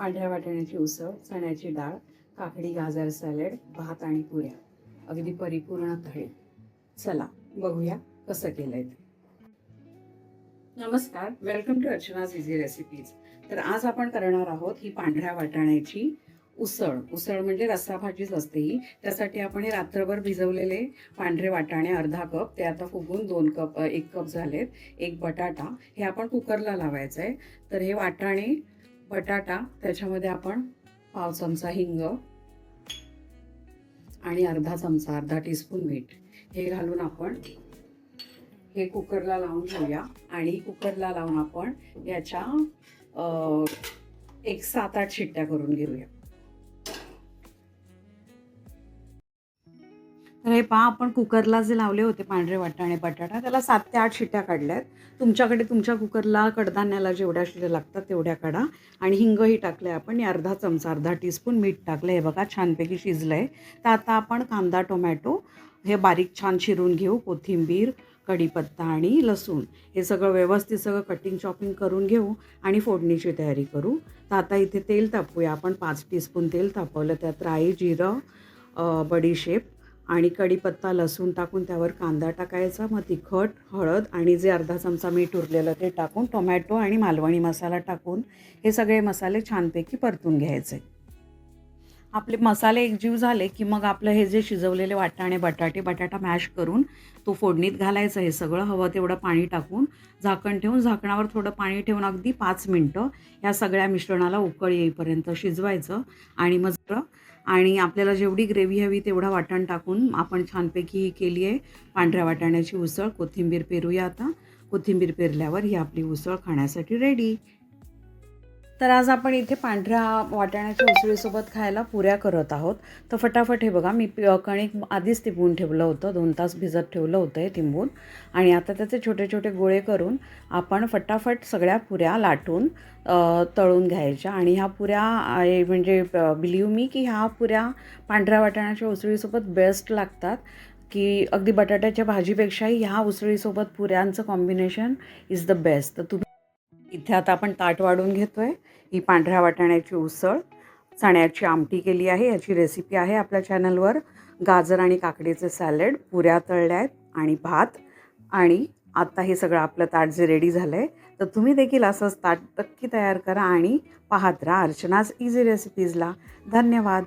पांढऱ्या वाटाण्याची उसळ, चण्याची डाळ, काकडी गाजर सॅलड, भात आणि पुऱ्या, अगदी परिपूर्ण थाळी. चला बघूया कसं केलंय ते. नमस्कार, वेलकम टू अर्चनाज इझी रेसिपीज. तर आज आपण करणार आहोत ही पांढऱ्या वाटाण्याची उसळ. उसळ म्हणजे रस्सा भाजीच असते ही. त्यासाठी आपण हे रात्रभर भिजवलेले पांढरे वाटाणे अर्धा कप, ते आता फुगून 1 कप झालेत. एक बटाटा, हे आपण कुकरला लावायचं आहे. तर हे वाटाणे, बटाटा, त्याच्यामध्ये आपण पाव चमचा हिंग आणि अर्धा टीस्पून मीठ हे घालून आपण हे कुकरला लावून घेऊया. आणि कुकरला लावून आपण याच्या एक 7-8 शिट्ट्या करून घेऊया. तर हे पहा, आपण कुकरला जे लावले होते पांढरे वाटाणे बटाटा, त्याला 7 ते 8 शिट्ट्या काढल्यात. तुमच्याकडे तुमच्या कुकरला कडधान्याला जेवढ्या शिट्ट्या लागतात तेवढ्या काढा. आणि हिंगही टाकले आपण, अर्धा टीस्पून मीठ टाकलं. हे बघा छानपैकी शिजलंय. तर आता आपण कांदा टोमॅटो हे बारीक छान चिरून घेऊ. कोथिंबीर, कढीपत्ता आणि लसूण हे सगळं व्यवस्थित सगळं कटिंग चॉपिंग करून घेऊ आणि फोडणीची तयारी करू. तर आता इथे तेल तापवूया. आपण 5 टीस्पून तेल तापवलं. त्यात राई, जिरं, बडीशेप आणि कढीपत्ता, लसूण टाकून त्यावर कांदा टाकायचा. मग तिखट, हळद आणि जे अर्धा चमचा मीठ उरलेलं ते टाकून टोमॅटो आणि मालवणी मसाला टाकून हे सगळे मसाले छानपैकी परतून घ्यायचे. आपले मसाले एकजीव झाले की मग आपलं हे जे शिजवलेले वाटाणे, बटाटा मॅश करून तो फोडणीत घालायचं. हे सगळं हवं तेवढं पाणी टाकून झाकण ठेवून, झाकणावर थोडं पाणी ठेवून अगदी 5 मिनटं या सगळ्या मिश्रणाला उकळ येईपर्यंत शिजवायचं. आणि आपल्याला जेवढी ग्रेव्ही हवी तेवढं वाटण टाकून आपण छानपैकी ही केली आहे पांढऱ्या वाटाण्याची उसळ. कोथिंबीर पेरूया आता. कोथिंबीर पेरल्यावर ही आपली उसळ खाण्यासाठी रेडी. तर आज आपण इथे पांढऱ्या वाटाण्याच्या उसळीसोबत खायला पुऱ्या करत आहोत. तर फटाफट हे बघा, मी कणिक आधीच तिंबून ठेवलं होतं, 2 तास भिजत ठेवलं होतं हे तिंबून. आणि आता त्याचे छोटे छोटे गोळे करून आपण फटाफट सगळ्या पुऱ्या लाटून तळून घ्यायच्या. आणि ह्या पुऱ्या म्हणजे बिलीव्ह मी की ह्या पुऱ्या पांढऱ्या वाटाण्याच्या उसळीसोबत बेस्ट लागतात. की अगदी बटाट्याच्या भाजीपेक्षाही ह्या उसळीसोबत पुऱ्यांचं कॉम्बिनेशन इज द बेस्ट. तर तुम्ही इथे आता आपण ताट वाढून घेतोय. ही पांढऱ्या वाटाण्याची उसळ, चण्याची आमटी केली आहे, याची रेसिपी आहे आपल्या चॅनलवर. गाजर आणि काकडीचे सॅलड, पुऱ्या तळल्या आहेत आणि भात. आणि आता हे सगळं आपलं ताट जे रेडी झालं आहे, तर तुम्ही देखील असंच ताट नक्की तयार करा आणि पाहत राहा अर्चनाज इझी रेसिपीजला. धन्यवाद.